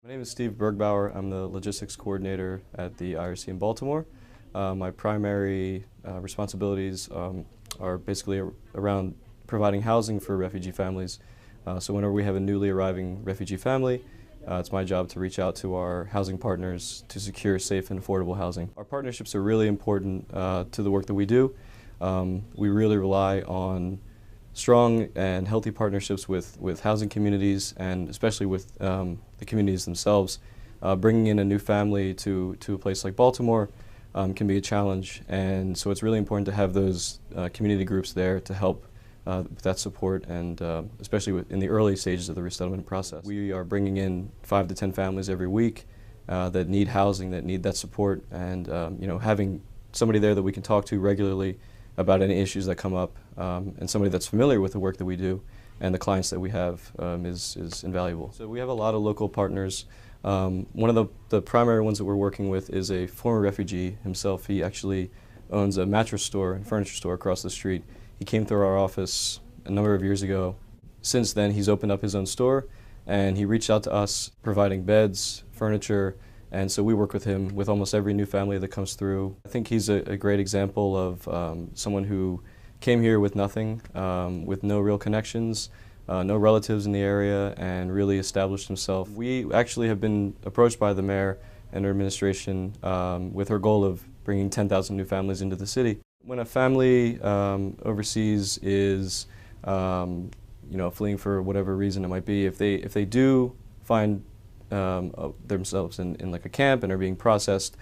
My name is Steve Bergbauer. I'm the logistics coordinator at the IRC in Baltimore. My primary responsibilities are basically around providing housing for refugee families. So whenever we have a newly arriving refugee family, it's my job to reach out to our housing partners to secure safe and affordable housing. Our partnerships are really important to the work that we do. We really rely on strong and healthy partnerships with housing communities, and especially with the communities themselves. Bringing in a new family to a place like Baltimore can be a challenge, and so it's really important to have those community groups there to help with that support, and especially in the early stages of the resettlement process. We are bringing in 5 to 10 families every week that need housing, that need that support, and having somebody there that we can talk to regularly about any issues that come up, and somebody that's familiar with the work that we do and the clients that we have is invaluable. So we have a lot of local partners. One of the primary ones that we're working with is a former refugee himself. He actually owns a mattress store and furniture store across the street. He came through our office a number of years ago. Since then, he's opened up his own store, and he reached out to us providing beds, furniture, and so we work with him with almost every new family that comes through. I think he's a great example of someone who came here with nothing, with no real connections, no relatives in the area, and really established himself. We actually have been approached by the mayor and her administration with her goal of bringing 10,000 new families into the city. When a family overseas is fleeing for whatever reason it might be, if they do find themselves in like a camp and are being processed,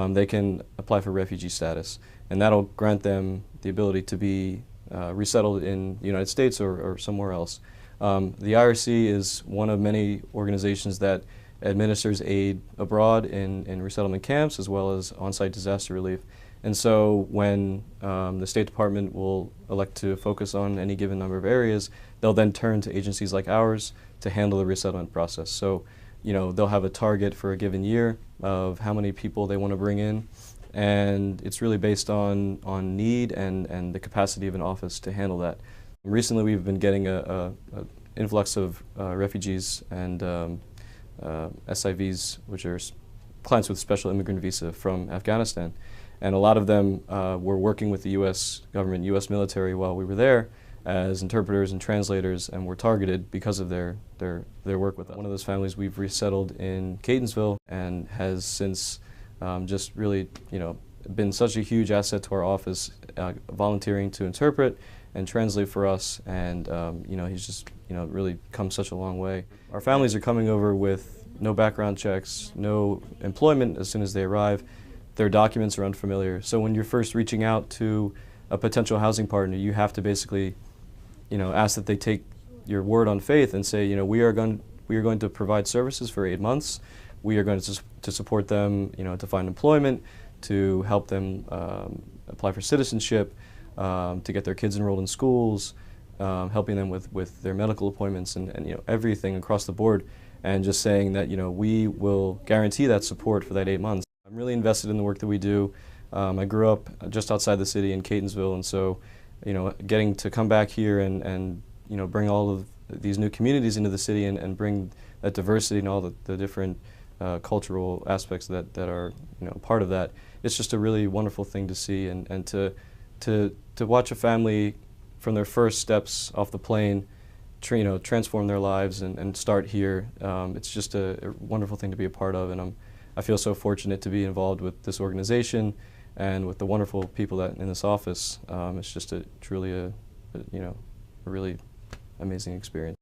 they can apply for refugee status, and that'll grant them the ability to be resettled in the United States or somewhere else. The IRC is one of many organizations that administers aid abroad in resettlement camps as well as on-site disaster relief. And so when the State Department will elect to focus on any given number of areas, they'll then turn to agencies like ours to handle the resettlement process. So they'll have a target for a given year of how many people they want to bring in, and it's really based on need and the capacity of an office to handle that. Recently we've been getting a influx of refugees and SIVs, which are clients with special immigrant visa from Afghanistan, and a lot of them were working with the U.S. government, U.S. military while we were there as interpreters and translators, and were targeted because of their work with us. One of those families we've resettled in Catonsville, and has since just really been such a huge asset to our office, volunteering to interpret and translate for us, and he's just really come such a long way. Our families are coming over with no background checks, no employment as soon as they arrive. Their documents are unfamiliar, so when you're first reaching out to a potential housing partner, you have to basically ask that they take your word on faith and say, we are going to provide services for 8 months. We are going to support them, to find employment, to help them apply for citizenship, to get their kids enrolled in schools, helping them with their medical appointments, and everything across the board, and just saying that we will guarantee that support for that 8 months. I'm really invested in the work that we do. I grew up just outside the city in Catonsville, and so getting to come back here and bring all of these new communities into the city, and bring that diversity and all the different cultural aspects that are part of that, it's just a really wonderful thing to see, and to watch a family from their first steps off the plane transform their lives and start here. It's just a wonderful thing to be a part of, and I feel so fortunate to be involved with this organization and with the wonderful people that in this office. It's just truly a really amazing experience.